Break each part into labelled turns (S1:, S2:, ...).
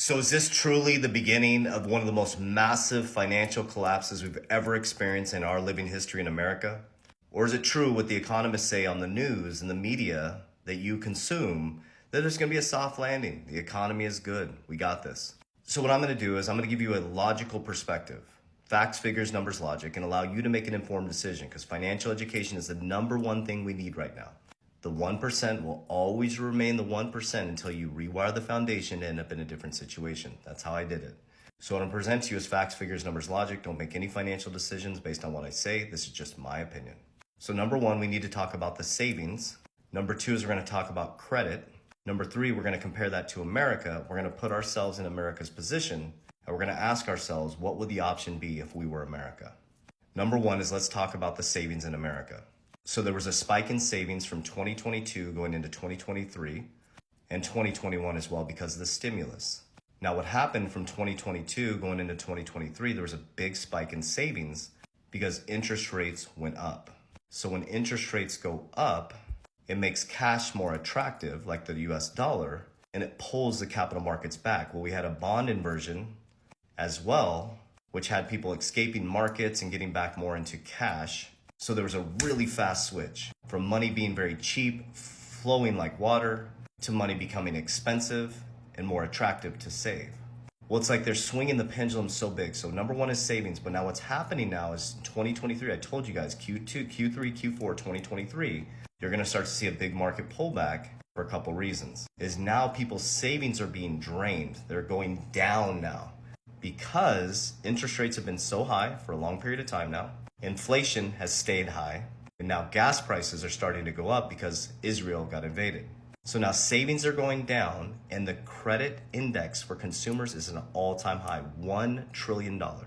S1: So is this truly the beginning of one of the most massive financial collapses we've ever experienced in our living history in America? Or is it true what the economists say on the news and the media that you consume, that there's going to be a soft landing? The economy is good. We got this. So what I'm going to do is I'm going to give you a logical perspective, facts, figures, numbers, logic, and allow you to make an informed decision, because financial education is the number one thing we need right now. The 1% will always remain the 1% until you rewire the foundation to end up in a different situation. That's how I did it. So what I'm presenting to you is facts, figures, numbers, logic. Don't make any financial decisions based on what I say. This is just my opinion. So number one, we need to talk about the savings. Number two is we're going to talk about credit. Number three, we're going to compare that to America. We're going to put ourselves in America's position, and we're going to ask ourselves, what would the option be if we were America? Number one is let's talk about the savings in America. So there was a spike in savings from 2022 going into 2023 and 2021 as well because of the stimulus. Now what happened from 2022 going into 2023, there was a big spike in savings because interest rates went up. So when interest rates go up, it makes cash more attractive, like the US dollar, and it pulls the capital markets back. Well, we had a bond inversion as well, which had people escaping markets and getting back more into cash. So there was a really fast switch from money being very cheap, flowing like water, to money becoming expensive and more attractive to save. Well, it's like they're swinging the pendulum so big. So number one is savings, but now what's happening now is 2023, I told you guys, Q2, Q3, Q4, 2023, you're gonna start to see a big market pullback for a couple reasons. Is now people's savings are being drained. They're going down now because interest rates have been so high for a long period of time now. Inflation has stayed high, and now gas prices are starting to go up because Israel got invaded. So now savings are going down, and the credit index for consumers is an all-time high, $1 trillion. Now,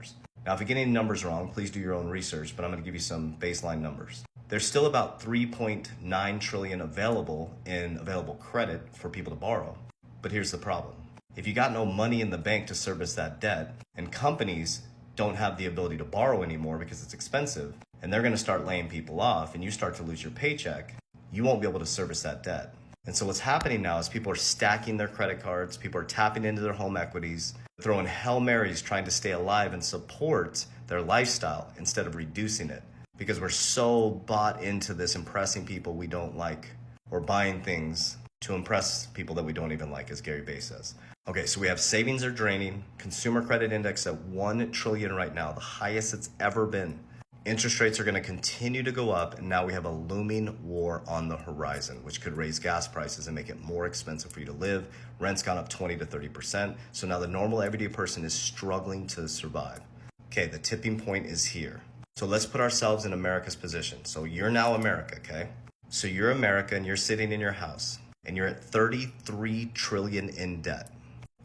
S1: if you get any numbers wrong, please do your own research, but I'm going to give you some baseline numbers. There's still about 3.9 trillion available in available credit for people to borrow. But here's the problem. If you got no money in the bank to service that debt, and companies don't have the ability to borrow anymore because it's expensive, and they're going to start laying people off, and you start to lose your paycheck, you won't be able to service that debt. And so what's happening now is people are stacking their credit cards, people are tapping into their home equities, throwing Hail Marys trying to stay alive and support their lifestyle instead of reducing it, because we're so bought into this impressing people we don't like, or buying things to impress people that we don't even like, as Gary Vee says. Okay, so we have savings are draining, consumer credit index at 1 trillion right now, the highest it's ever been. Interest rates are going to continue to go up, and now we have a looming war on the horizon, which could raise gas prices and make it more expensive for you to live. Rent's gone up 20 to 30%, so now the normal everyday person is struggling to survive. Okay, the tipping point is here. So let's put ourselves in America's position. So you're now America, okay? So you're America, and you're sitting in your house, and you're at 33 trillion in debt.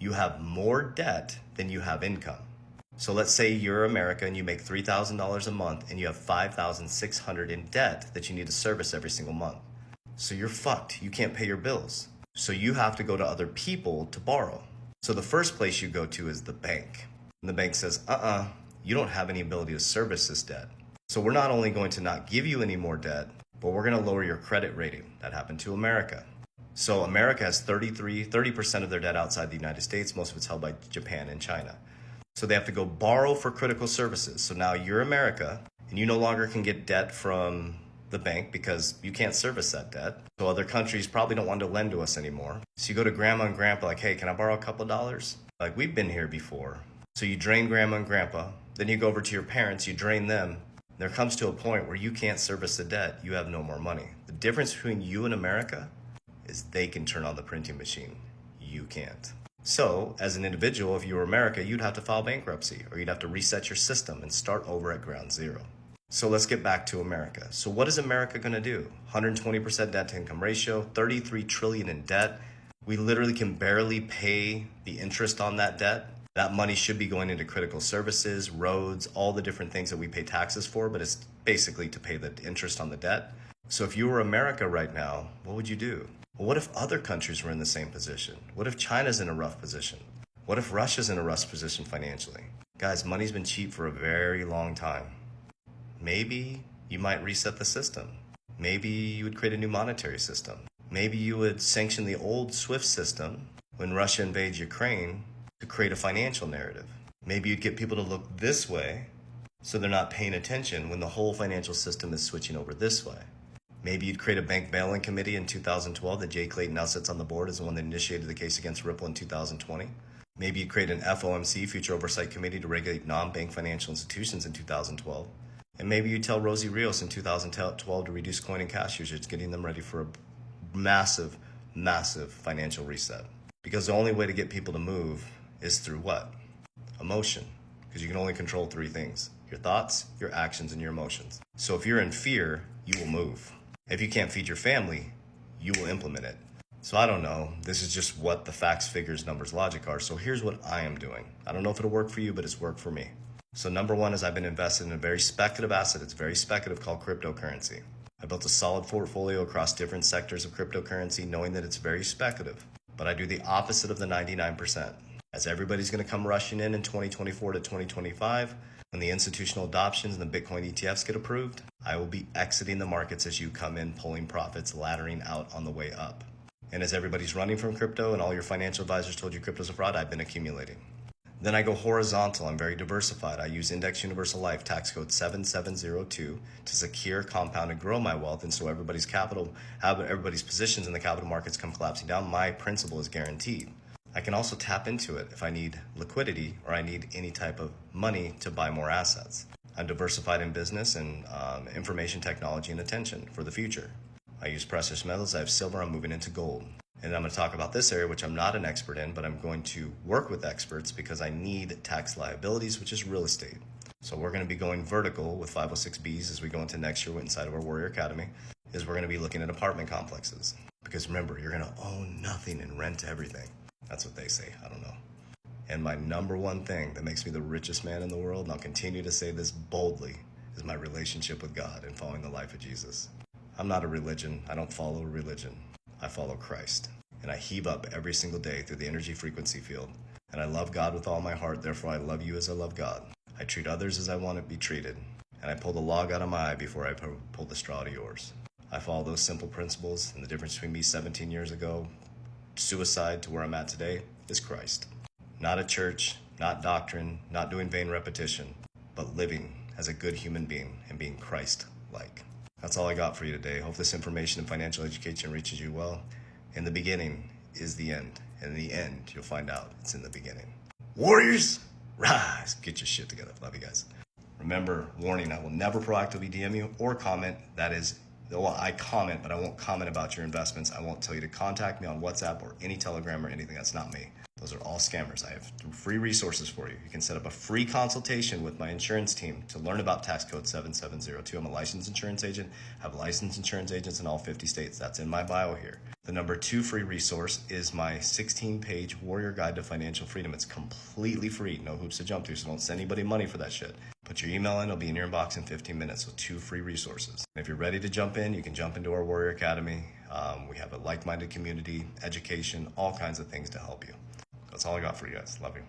S1: You have more debt than you have income. So let's say you're America and you make $3,000 a month and you have $5,600 in debt that you need to service every single month. So you're fucked. You can't pay your bills. So you have to go to other people to borrow. So the first place you go to is the bank. And the bank says, you don't have any ability to service this debt. So we're not only going to not give you any more debt, but we're going to lower your credit rating. That happened to America. So America has 30% of their debt outside the United States. Most of it's held by Japan and China. So they have to go borrow for critical services. So now you're America, and you no longer can get debt from the bank because you can't service that debt. So other countries probably don't want to lend to us anymore. So you go to grandma and grandpa like, hey, can I borrow a couple dollars? Like, we've been here before. So you drain grandma and grandpa. Then you go over to your parents, you drain them. There comes to a point where you can't service the debt. You have no more money. The difference between you and America is they can turn on the printing machine. You can't. So, as an individual, if you were America, you'd have to file bankruptcy, or you'd have to reset your system and start over at ground zero. So let's get back to America. So what is America going to do? 120% debt to income ratio, 33 trillion in debt. We literally can barely pay the interest on that debt. That money should be going into critical services, roads, all the different things that we pay taxes for, but it's basically to pay the interest on the debt. So if you were America right now, what would you do? Well, what if other countries were in the same position? What if China's in a rough position? What if Russia's in a rough position financially? Guys, money's been cheap for a very long time. Maybe you might reset the system. Maybe you would create a new monetary system. Maybe you would sanction the old SWIFT system when Russia invades Ukraine to create a financial narrative. Maybe you'd get people to look this way so they're not paying attention when the whole financial system is switching over this way. Maybe you'd create a bank bail-in committee in 2012 that Jay Clayton now sits on the board as the one that initiated the case against Ripple in 2020. Maybe you'd create an FOMC, Future Oversight Committee, to regulate non-bank financial institutions in 2012. And maybe you tell Rosie Rios in 2012 to reduce coin and cash usage, getting them ready for a massive, massive financial reset. Because the only way to get people to move is through what? Emotion. Because you can only control three things: your thoughts, your actions, and your emotions. So if you're in fear, you will move. If you can't feed your family, you will implement it. So I don't know. This is just what the facts, figures, numbers, logic are. So here's what I am doing. I don't know if it'll work for you, but it's worked for me. So number one is I've been invested in a very speculative asset. It's very speculative, called cryptocurrency. I built a solid portfolio across different sectors of cryptocurrency, knowing that it's very speculative. But I do the opposite of the 99%. As everybody's going to come rushing in 2024 to 2025, when the institutional adoptions and the Bitcoin ETFs get approved, I will be exiting the markets as you come in, pulling profits, laddering out on the way up. And as everybody's running from crypto and all your financial advisors told you crypto's a fraud, I've been accumulating. Then I go horizontal. I'm very diversified. I use Index Universal Life, tax code 7702, to secure, compound, and grow my wealth. And so everybody's positions in the capital markets come collapsing down, my principal is guaranteed. I can also tap into it if I need liquidity or I need any type of money to buy more assets. I'm diversified in business and information technology and attention for the future. I use precious metals. I have silver. I'm moving into gold. And I'm going to talk about this area, which I'm not an expert in, but I'm going to work with experts because I need tax liabilities, which is real estate. So we're going to be going vertical with 506Bs as we go into next year inside of our Warrior Academy, is we're going to be looking at apartment complexes. Because remember, you're going to own nothing and rent everything. That's what they say. I don't know. And my number one thing that makes me the richest man in the world, and I'll continue to say this boldly, is my relationship with God and following the life of Jesus. I'm not a religion. I don't follow a religion. I follow Christ. And I heave up every single day through the energy frequency field. And I love God with all my heart. Therefore, I love you as I love God. I treat others as I want to be treated. And I pull the log out of my eye before I pull the straw to yours. I follow those simple principles, and the difference between me 17 years ago, suicide, to where I'm at today, is Christ. Not a church, not doctrine, not doing vain repetition, but living as a good human being and being Christ-like. That's all I got for you today. Hope this information and financial education reaches you well. In the beginning is the end. And in the end, you'll find out it's in the beginning. Warriors, rise. Get your shit together. Love you guys. Remember, warning, I will never proactively DM you or comment. That is, well, I comment, but I won't comment about your investments. I won't tell you to contact me on WhatsApp or any Telegram or anything. That's not me. Those are all scammers. I have free resources for you. You can set up a free consultation with my insurance team to learn about tax code 7702. I'm a licensed insurance agent. I have licensed insurance agents in all 50 states. That's in my bio here. The number 2 free resource is my 16-page Warrior Guide to Financial Freedom. It's completely free. No hoops to jump through, so don't send anybody money for that shit. Put your email in. It'll be in your inbox in 15 minutes. So 2 free resources. And if you're ready to jump in, you can jump into our Warrior Academy. We have a like-minded community, education, all kinds of things to help you. That's all I got for you guys. Love you.